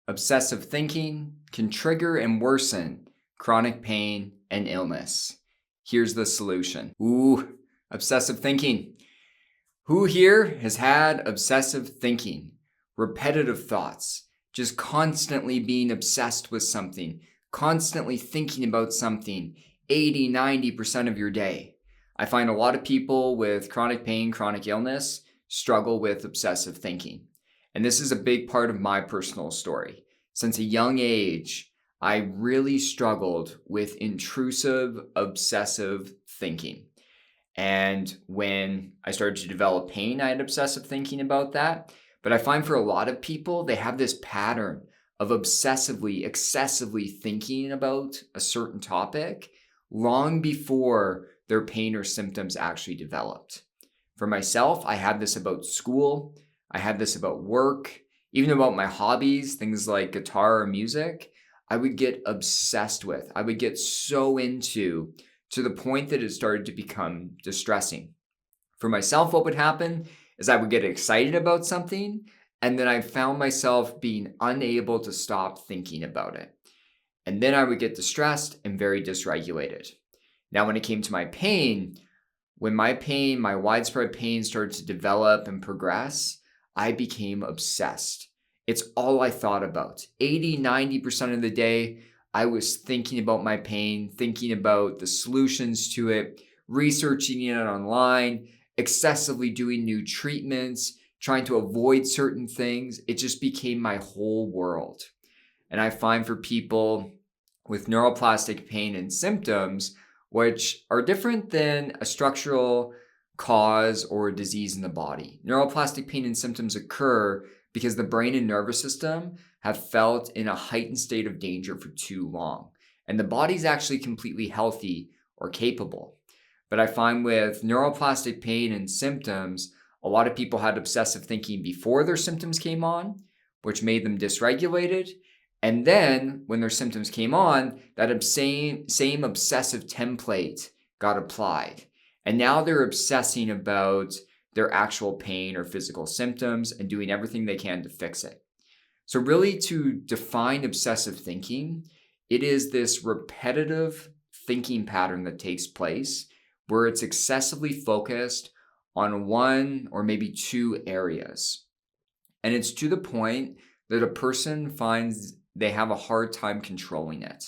Obsessive thinking can trigger and worsen chronic pain and illness. Here's the solution. Obsessive thinking. Who here has had obsessive thinking? Repetitive thoughts, just constantly being obsessed with something, constantly thinking about something 80, 90% of your day. I find a lot of people with chronic pain, chronic illness struggle with obsessive thinking. And this is a big part of my personal story. Since a young age, I really struggled with intrusive, obsessive thinking. And when I started to develop pain, I had obsessive thinking about that. But I find for a lot of people, they have this pattern of obsessively, excessively thinking about a certain topic long before their pain or symptoms actually developed. For myself, I had this about school. I had this about work, even about my hobbies, things like guitar or music. I would get obsessed with. I would get so into to the point that it started to become distressing. For myself, what would happen is I would get excited about something, and then I found myself being unable to stop thinking about it. And then I would get distressed and very dysregulated. Now, when it came to my pain, when my widespread pain started to develop and progress, I became obsessed. It's all I thought about. 80, 90% of the day, I was thinking about my pain, thinking about the solutions to it, researching it online, excessively doing new treatments, trying to avoid certain things. It just became my whole world. And I find for people with neuroplastic pain and symptoms, which are different than a structural cause or a disease in the body. Neuroplastic pain and symptoms occur because the brain and nervous system have felt in a heightened state of danger for too long. And the body's actually completely healthy or capable. But I find with neuroplastic pain and symptoms, a lot of people had obsessive thinking before their symptoms came on, which made them dysregulated. And then when their symptoms came on, that same obsessive template got applied. And now they're obsessing about their actual pain or physical symptoms and doing everything they can to fix it. So really, to define obsessive thinking, it is this repetitive thinking pattern that takes place where it's excessively focused on one or maybe two areas. And it's to the point that a person finds they have a hard time controlling it.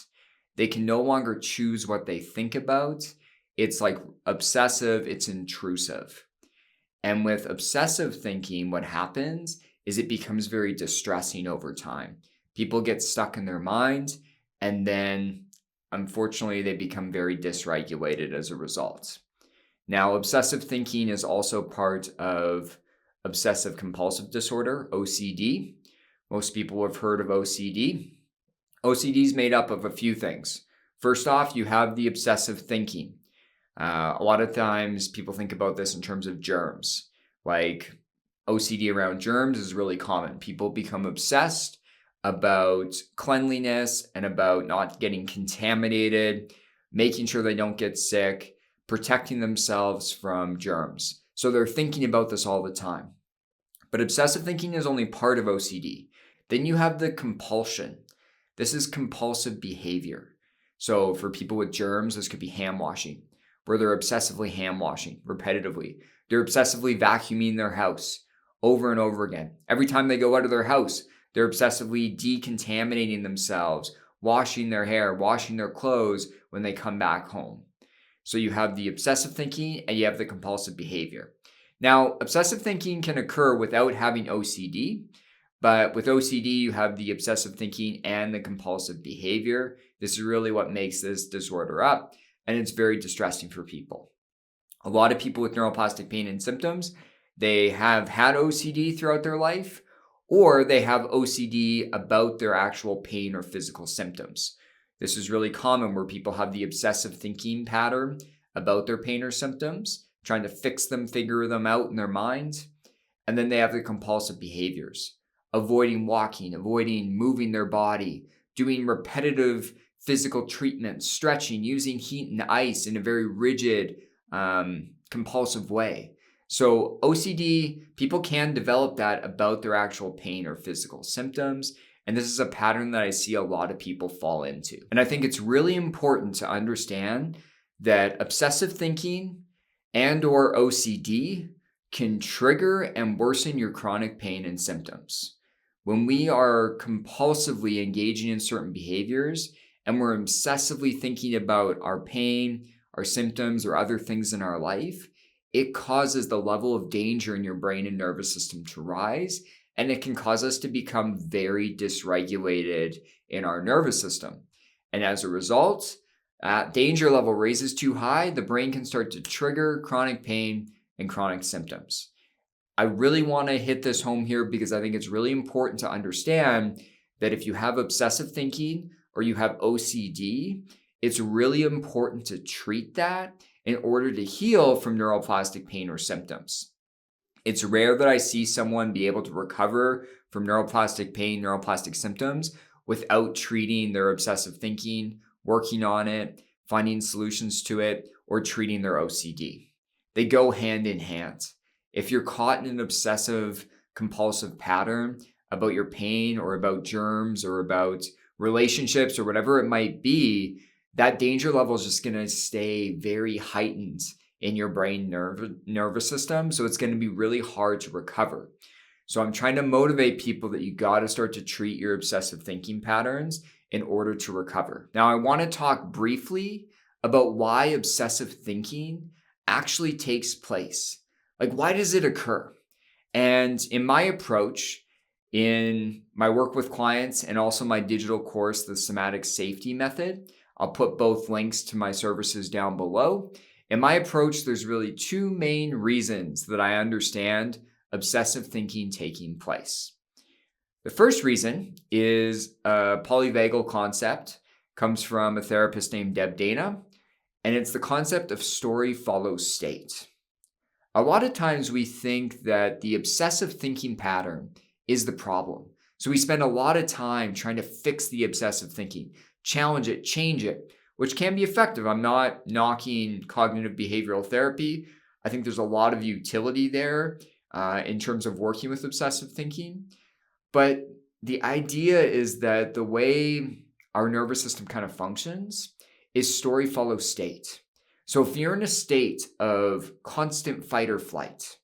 They can no longer choose what they think about. It's like obsessive, it's intrusive. And with obsessive thinking, what happens is it becomes very distressing over time. People get stuck in their mind, and then unfortunately, they become very dysregulated as a result. Now, obsessive thinking is also part of obsessive compulsive disorder, OCD. Most people have heard of OCD. OCD is made up of a few things. First off, you have the obsessive thinking. A lot of times people think about this in terms of germs. Like OCD around germs is really common. People become obsessed about cleanliness and about not getting contaminated, making sure they don't get sick, protecting themselves from germs. So they're thinking about this all the time. But obsessive thinking is only part of OCD. Then you have the compulsion. This is compulsive behavior. So for people with germs, this could be hand washing, where they're obsessively hand washing repetitively. They're obsessively vacuuming their house over and over again. Every time they go out of their house, they're obsessively decontaminating themselves, washing their hair, washing their clothes when they come back home. So you have the obsessive thinking and you have the compulsive behavior. Now, obsessive thinking can occur without having OCD, but with OCD, you have the obsessive thinking and the compulsive behavior. This is really what makes this disorder up, and it's very distressing for people. A lot of people with neuroplastic pain and symptoms, they have had OCD throughout their life, or they have OCD about their actual pain or physical symptoms. This is really common where people have the obsessive thinking pattern about their pain or symptoms, trying to fix them, figure them out in their mind. And then they have the compulsive behaviors, avoiding walking, avoiding moving their body, doing repetitive physical treatments, stretching, using heat and ice in a very rigid, compulsive way. So OCD, people can develop that about their actual pain or physical symptoms, And this is a pattern that I see a lot of people fall into. And I think it's really important to understand that obsessive thinking and or OCD can trigger and worsen your chronic pain and symptoms. When we are compulsively engaging in certain behaviors and we're obsessively thinking about our pain, our symptoms, or other things in our life, it causes the level of danger in your brain and nervous system to rise, and it can cause us to become very dysregulated in our nervous system. And as a result, danger level raises too high, the brain can start to trigger chronic pain and chronic symptoms. I really want to hit this home here because I think it's really important to understand that if you have obsessive thinking or you have OCD, it's really important to treat that in order to heal from neuroplastic pain or symptoms. It's rare that I see someone be able to recover from neuroplastic pain, neuroplastic symptoms without treating their obsessive thinking, working on it, finding solutions to it, or treating their OCD. They go hand in hand. If you're caught in an obsessive compulsive pattern about your pain or about germs or about relationships or whatever it might be, that danger level is just going to stay very heightened in your brain nervous system. So it's going to be really hard to recover. So I'm trying to motivate people that you got to start to treat your obsessive thinking patterns in order to recover. Now, I want to talk briefly about why obsessive thinking actually takes place. Like, why does it occur? And in my approach, in my work with clients and also my digital course, the Somatic Safety Method, I'll put both links to my services down below. In my approach, there's really two main reasons that I understand obsessive thinking taking place. The first reason is a polyvagal concept, comes from a therapist named Deb Dana, and it's the concept of story follows state. A lot of times we think that the obsessive thinking pattern is the problem. So we spend a lot of time trying to fix the obsessive thinking, challenge it, change it, which can be effective. I'm not knocking cognitive behavioral therapy. I think there's a lot of utility there in terms of working with obsessive thinking. But the idea is that the way our nervous system kind of functions is story follows state. So if you're in a state of constant fight or flight,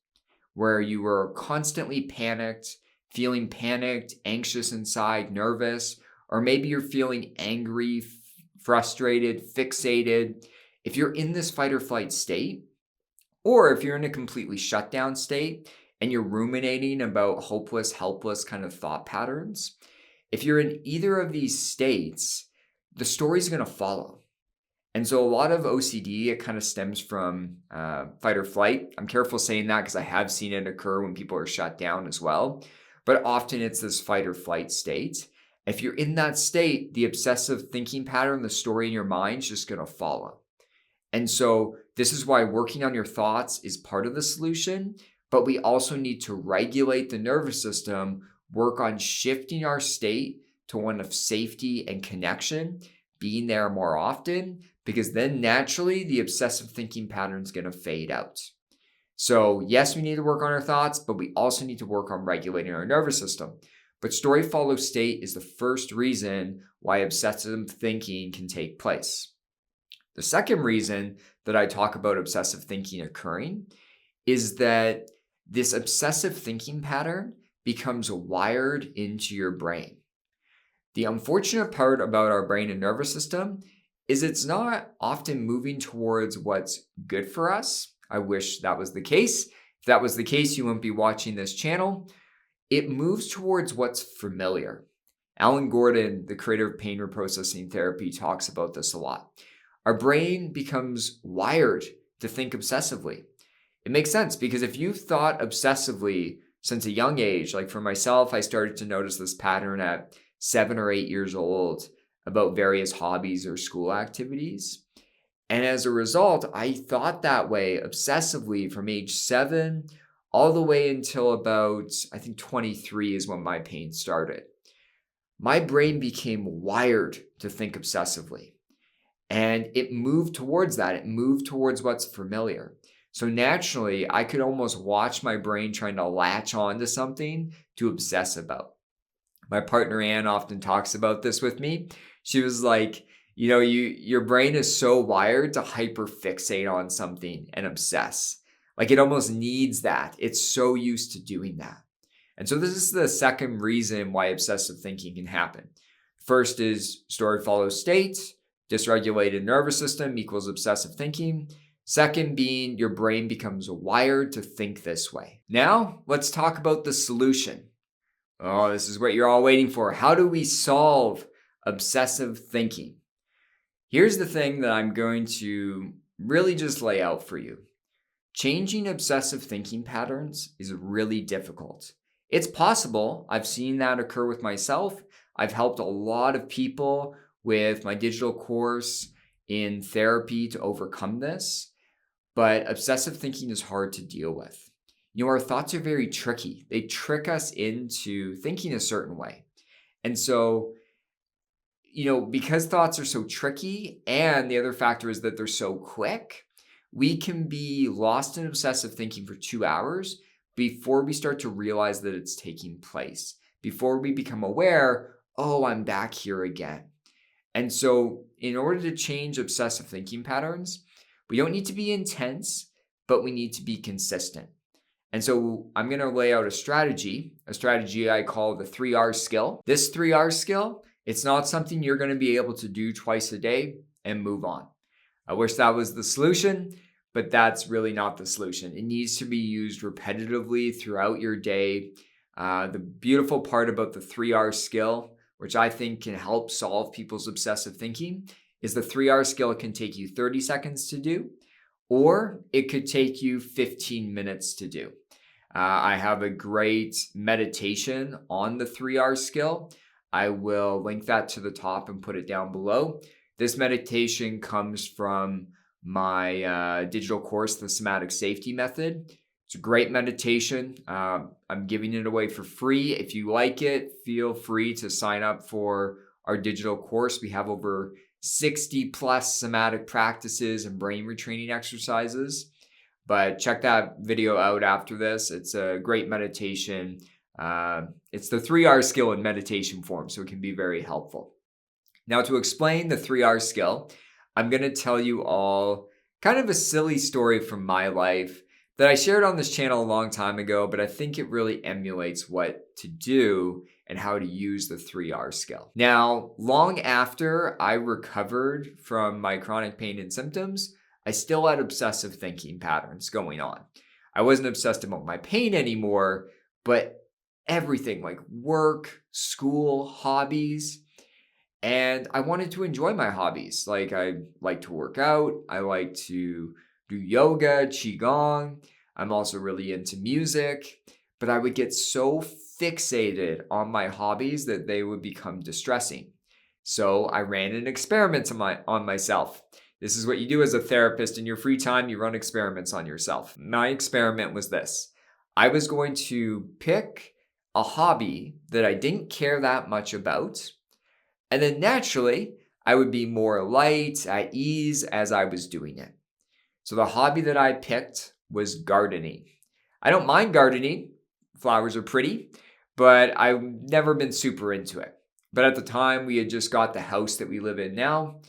where you are constantly panicked, feeling panicked, anxious inside, nervous, or maybe you're feeling angry, frustrated, fixated, if you're in this fight or flight state, or if you're in a completely shut down state and you're ruminating about hopeless, helpless kind of thought patterns, if you're in either of these states, the story's going to follow. And so a lot of OCD, it kind of stems from fight or flight. I'm careful saying that because I have seen it occur when people are shut down as well. But often it's this fight or flight state. If you're in that state, the obsessive thinking pattern, the story in your mind is just going to follow. And so this is why working on your thoughts is part of the solution. But we also need to regulate the nervous system, work on shifting our state to one of safety and connection, being there more often, because then naturally the obsessive thinking pattern is going to fade out. So yes, we need to work on our thoughts, but we also need to work on regulating our nervous system. But story follows state is the first reason why obsessive thinking can take place. The second reason that I talk about obsessive thinking occurring is that this obsessive thinking pattern becomes wired into your brain. The unfortunate part about our brain and nervous system is it's not often moving towards what's good for us. I wish that was the case. If that was the case, you wouldn't be watching this channel. It moves towards what's familiar. Alan Gordon, the creator of pain reprocessing therapy, talks about this a lot. Our brain becomes wired to think obsessively. It makes sense because if you've thought obsessively since a young age, like for myself, I started to notice this pattern at 7 or 8 years old about various hobbies or school activities. And as a result, I thought that way obsessively from age 7 all the way until about, I think 23 is when my pain started. My brain became wired to think obsessively. And it moved towards that. It moved towards what's familiar. So naturally, I could almost watch my brain trying to latch on to something to obsess about. My partner Ann often talks about this with me. She was like, your brain is so wired to hyperfixate on something and obsess. Like it almost needs that. It's so used to doing that. And so this is the second reason why obsessive thinking can happen. First is story follows state, dysregulated nervous system equals obsessive thinking. Second being your brain becomes wired to think this way. Now, let's talk about the solution. Oh, this is what you're all waiting for. How do we solve obsessive thinking? Here's the thing that I'm going to really just lay out for you. Changing obsessive thinking patterns is really difficult. It's possible. I've seen that occur with myself. I've helped a lot of people with my digital course in therapy to overcome this. But obsessive thinking is hard to deal with. Our thoughts are very tricky. They trick us into thinking a certain way. And so, because thoughts are so tricky, and the other factor is that they're so quick, we can be lost in obsessive thinking for 2 hours before we start to realize that it's taking place, before we become aware, oh, I'm back here again. And so in order to change obsessive thinking patterns, we don't need to be intense, but we need to be consistent. And so I'm going to lay out a strategy I call the 3R skill. This 3R skill, it's not something you're going to be able to do twice a day and move on. I wish that was the solution, but that's really not the solution. It needs to be used repetitively throughout your day. The beautiful part about the 3R skill, which I think can help solve people's obsessive thinking, is the 3R skill can take you 30 seconds to do, or it could take you 15 minutes to do. I have a great meditation on the 3R skill. I will link that to the top and put it down below. This meditation comes from my digital course, The Somatic Safety Method. It's a great meditation. I'm giving it away for free. If you like it, feel free to sign up for our digital course. We have over 60 plus somatic practices and brain retraining exercises. But check that video out after this. It's a great meditation. It's the 3R skill in meditation form, so it can be very helpful. Now, to explain the 3R skill, I'm going to tell you all kind of a silly story from my life that I shared on this channel a long time ago, but I think it really emulates what to do and how to use the 3R skill. Now, long after I recovered from my chronic pain and symptoms, I still had obsessive thinking patterns going on. I wasn't obsessed about my pain anymore, but everything like work, school, hobbies. And I wanted to enjoy my hobbies. Like I like to work out. I like to do yoga, qigong. I'm also really into music. But I would get so fixated on my hobbies that they would become distressing. So I ran an experiment on myself. This is what you do as a therapist in your free time. You run experiments on yourself. My experiment was this. I was going to pick a hobby that I didn't care that much about. And then naturally, I would be more light, at ease as I was doing it. So the hobby that I picked was gardening. I don't mind gardening. Flowers are pretty, but I've never been super into it. But at the time, we had just got the house that we live in now,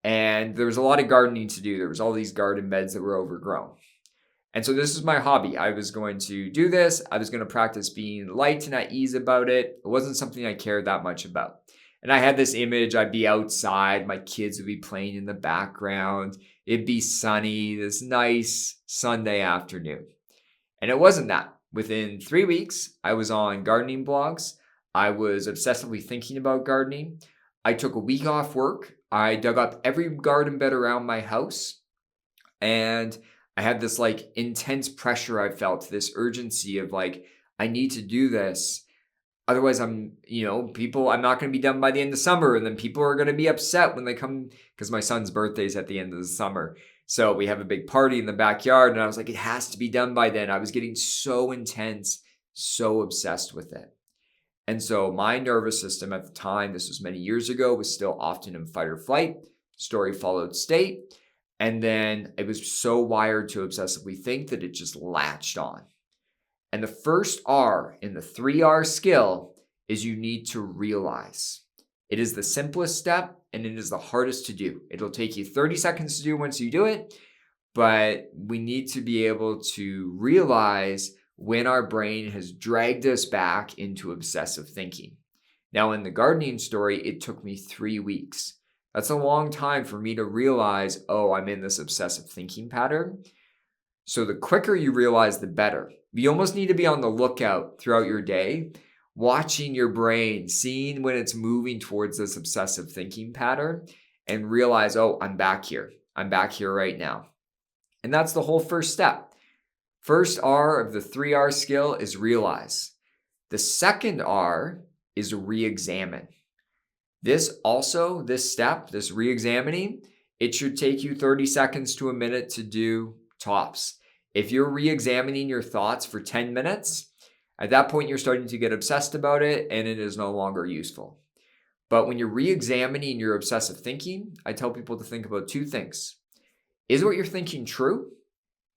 and there was a lot of gardening to do. There was all these garden beds that were overgrown. And so this is my hobby. I was going to do this. I was going to practice being light and at ease about it. It wasn't something I cared that much about. And I had this image, I'd be outside, my kids would be playing in the background. It'd be sunny, this nice Sunday afternoon. And it wasn't that. Within 3 weeks, I was on gardening blogs. I was obsessively thinking about gardening. I took a week off work. I dug up every garden bed around my house. And I had this like intense pressure I felt, this urgency of like, I need to do this. Otherwise, I'm not going to be done by the end of summer. And then people are going to be upset when they come because my son's birthday is at the end of the summer. So we have a big party in the backyard. And I was like, it has to be done by then. I was getting so intense, so obsessed with it. And so my nervous system at the time, this was many years ago, was still often in fight or flight, story followed state. And then it was so wired to obsessively think that it just latched on. And the first R in the 3R skill is you need to realize. It is the simplest step and it is the hardest to do. It'll take you 30 seconds to do once you do it, but we need to be able to realize when our brain has dragged us back into obsessive thinking. Now, in the gardening story, it took me 3 weeks. That's a long time for me to realize, oh, I'm in this obsessive thinking pattern. So the quicker you realize, the better. You almost need to be on the lookout throughout your day, watching your brain, seeing when it's moving towards this obsessive thinking pattern, and realize, oh, I'm back here. I'm back here right now. And that's the whole first step. First R of the 3R skill is realize. The second R is re-examine. This step, this re-examining, it should take you 30 seconds to a minute to do tops. If you're re-examining your thoughts for 10 minutes, at that point you're starting to get obsessed about it and it is no longer useful. But when you're re-examining your obsessive thinking, I tell people to think about 2 things. Is what you're thinking true?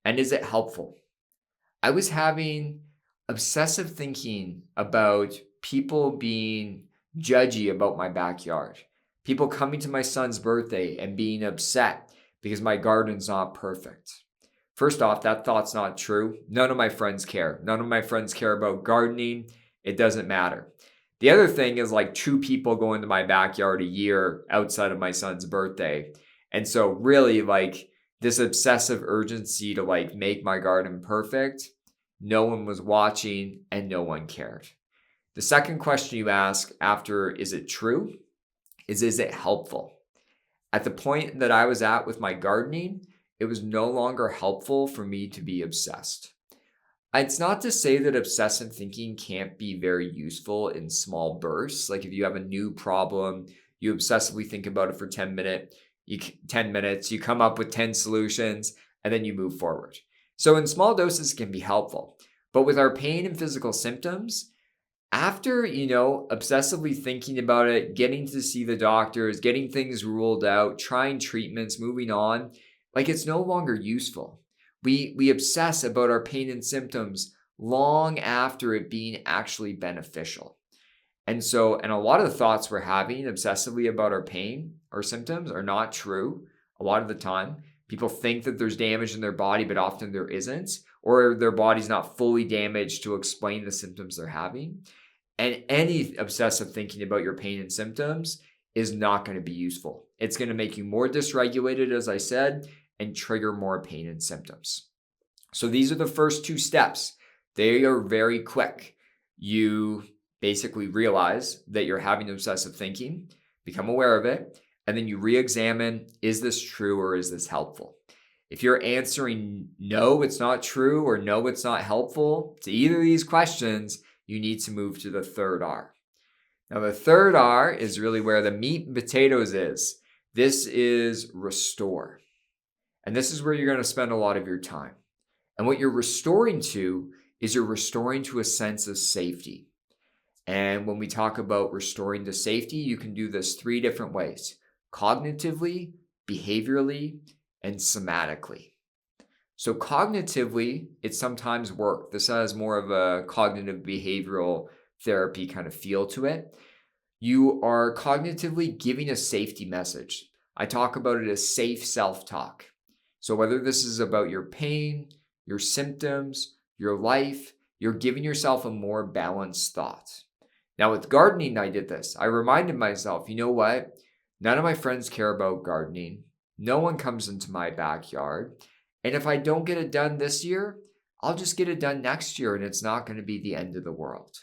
And is it helpful? I was having obsessive thinking about people being judgy about my backyard. People coming to my son's birthday and being upset because my garden's not perfect. First off, that thought's not true. None of my friends care. None of my friends care about gardening. It doesn't matter. The other thing is like 2 people go into my backyard a year outside of my son's birthday. And so really like this obsessive urgency to like make my garden perfect, no one was watching and no one cared. The second question you ask after, is it true? Is it helpful? At the point that I was at with my gardening, it was no longer helpful for me to be obsessed. It's not to say that obsessive thinking can't be very useful in small bursts. Like if you have a new problem, you obsessively think about it for 10 minutes, you come up with 10 solutions, and then you move forward. So in small doses, it can be helpful. But with our pain and physical symptoms, after, obsessively thinking about it, getting to see the doctors, getting things ruled out, trying treatments, moving on, like it's no longer useful. We obsess about our pain and symptoms long after it being actually beneficial. And a lot of the thoughts we're having obsessively about our pain or symptoms are not true a lot of the time. People think that there's damage in their body, but often there isn't, or their body's not fully damaged to explain the symptoms they're having. And any obsessive thinking about your pain and symptoms is not going to be useful. It's going to make you more dysregulated, as I said, and trigger more pain and symptoms. So these are the first 2 steps. They are very quick. You basically realize that you're having obsessive thinking, become aware of it, and then you re-examine, is this true or is this helpful? If you're answering no, it's not true, or no, it's not helpful to either of these questions, you need to move to the third R. Now, the third R is really where the meat and potatoes is. This is restore. And this is where you're going to spend a lot of your time. And what you're restoring to is you're restoring to a sense of safety. And when we talk about restoring to safety, you can do this 3 different ways: cognitively, behaviorally, and somatically. So cognitively, it sometimes works. This has more of a cognitive behavioral therapy kind of feel to it. You are cognitively giving a safety message. I talk about it as safe self-talk. So whether this is about your pain, your symptoms, your life, you're giving yourself a more balanced thought. Now with gardening, I did this. I reminded myself, you know what? None of my friends care about gardening. No one comes into my backyard. And if I don't get it done this year, I'll just get it done next year and it's not going to be the end of the world.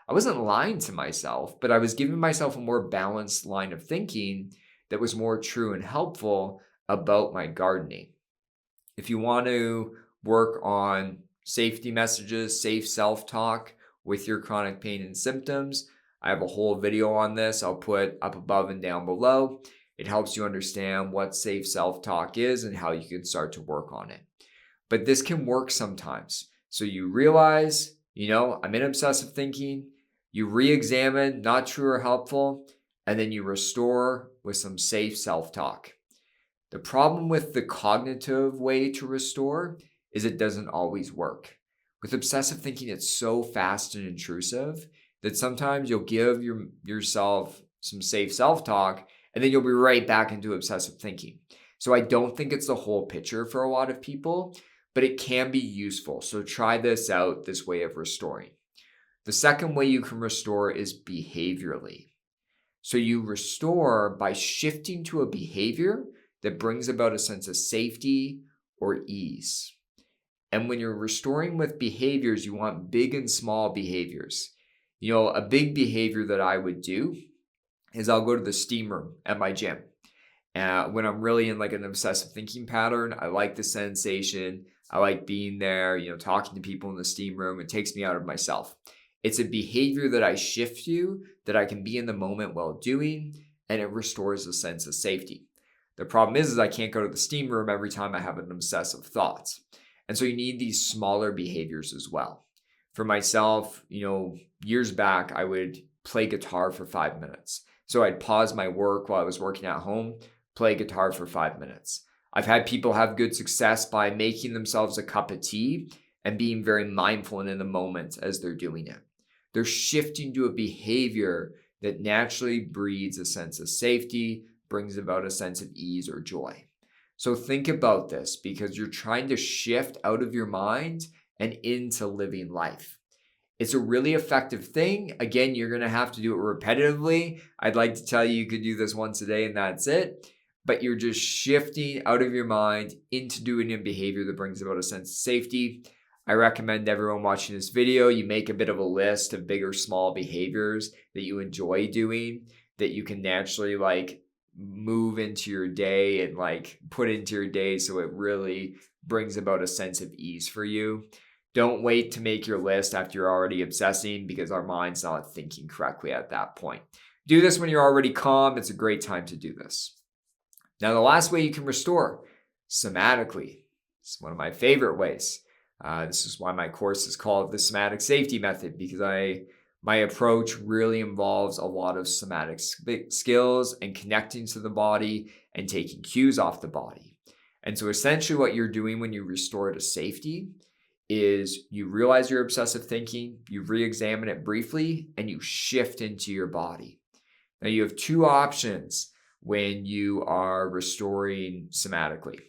I wasn't lying to myself, but I was giving myself a more balanced line of thinking that was more true and helpful about my gardening. If you want to work on safety messages, safe self-talk with your chronic pain and symptoms, I have a whole video on this. I'll put up above and down below. It helps you understand what safe self-talk is and how you can start to work on it. But this can work sometimes. So you realize, I'm in obsessive thinking. You re-examine, not true or helpful, and then you restore with some safe self-talk. The problem with the cognitive way to restore is it doesn't always work. With obsessive thinking, it's so fast and intrusive that sometimes you'll give yourself some safe self-talk and then you'll be right back into obsessive thinking. So I don't think it's the whole picture for a lot of people, but it can be useful. So try this out, this way of restoring. The second way you can restore is behaviorally. So you restore by shifting to a behavior that brings about a sense of safety or ease. And when you're restoring with behaviors, you want big and small behaviors. A big behavior that I would do is I'll go to the steam room at my gym. When I'm really in like an obsessive thinking pattern, I like the sensation. I like being there, talking to people in the steam room. It takes me out of myself. It's a behavior that I shift to, that I can be in the moment while doing, and it restores a sense of safety. The problem is I can't go to the steam room every time I have an obsessive thought. And so you need these smaller behaviors as well. For myself, years back, I would play guitar for 5 minutes. So I'd pause my work while I was working at home, play guitar for 5 minutes. I've had people have good success by making themselves a cup of tea and being very mindful and in the moment as they're doing it. They're shifting to a behavior that naturally breeds a sense of safety, brings about a sense of ease or joy. So think about this, because you're trying to shift out of your mind and into living life. It's a really effective thing. Again, you're going to have to do it repetitively. I'd like to tell you could do this once a day and that's it. But you're just shifting out of your mind into doing a behavior that brings about a sense of safety. I recommend everyone watching this video, you make a bit of a list of big or small behaviors that you enjoy doing, that you can naturally move into your day and put into your day so it really brings about a sense of ease for you. Don't wait to make your list after you're already obsessing, because our mind's not thinking correctly at that point. Do this when you're already calm. It's a great time to do this. Now, the last way you can restore, somatically. It's one of my favorite ways. This is why my course is called the Somatic Safety Method, because my approach really involves a lot of somatic skills and connecting to the body and taking cues off the body. And so essentially what you're doing when you restore to safety is you realize you're obsessive thinking, you re-examine it briefly, and you shift into your body. Now you have two options when you are restoring somatically.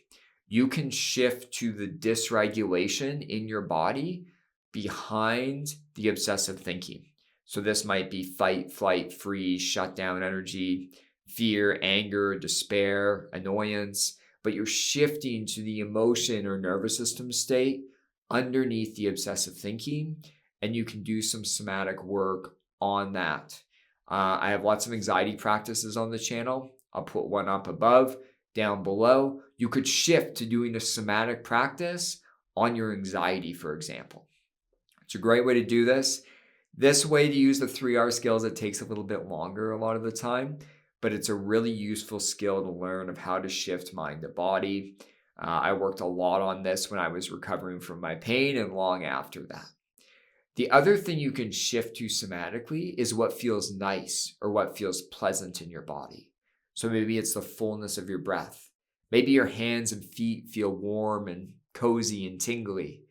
You can shift to the dysregulation in your body behind the obsessive thinking. So this might be fight, flight, freeze, shutdown energy, fear, anger, despair, annoyance, but you're shifting to the emotion or nervous system state underneath the obsessive thinking, and you can do some somatic work on that. I have lots of anxiety practices on the channel. I'll put one up above, down below. You could shift to doing a somatic practice on your anxiety, for example. It's a great way to do this. This way to use the 3R skills, it takes a little bit longer a lot of the time, but it's a really useful skill to learn of how to shift mind to body. I worked a lot on this when I was recovering from my pain and long after that. The other thing you can shift to somatically is what feels nice or what feels pleasant in your body. So maybe it's the fullness of your breath. Maybe your hands and feet feel warm and cozy and tingly.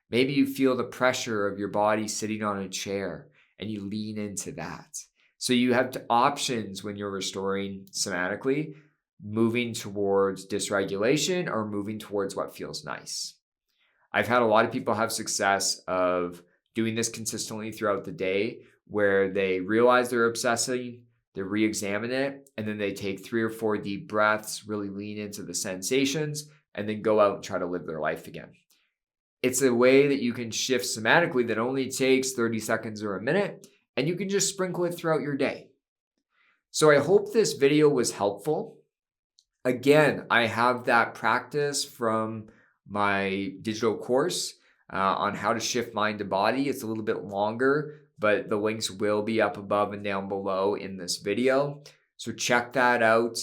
Maybe you feel the pressure of your body sitting on a chair and you lean into that. So you have options when you're restoring somatically, moving towards dysregulation or moving towards what feels nice. I've had a lot of people have success of doing this consistently throughout the day, where they realize they're obsessing, they re-examine it, and then they take 3 or 4 deep breaths, really lean into the sensations, and then go out and try to live their life again. It's a way that you can shift somatically that only takes 30 seconds or a minute, and you can just sprinkle it throughout your day. So I hope this video was helpful. Again, I have that practice from my digital course on how to shift mind to body. It's a little bit longer, but the links will be up above and down below in this video. So check that out.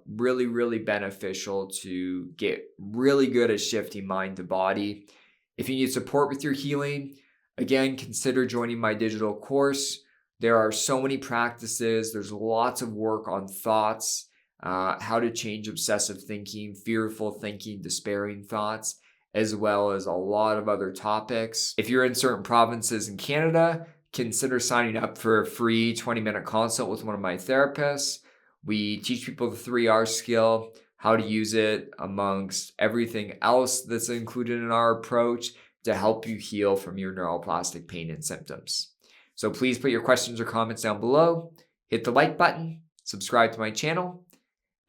Really, really beneficial to get really good at shifting mind to body. If you need support with your healing, again, consider joining my digital course. There are so many practices. There's lots of work on thoughts, how to change obsessive thinking, fearful thinking, despairing thoughts, as well as a lot of other topics. If you're in certain provinces in Canada, consider signing up for a free 20-minute consult with one of my therapists. We teach people the 3R skill, how to use it amongst everything else that's included in our approach to help you heal from your neuroplastic pain and symptoms. So please put your questions or comments down below, hit the like button, subscribe to my channel,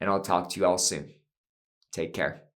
and I'll talk to you all soon. Take care.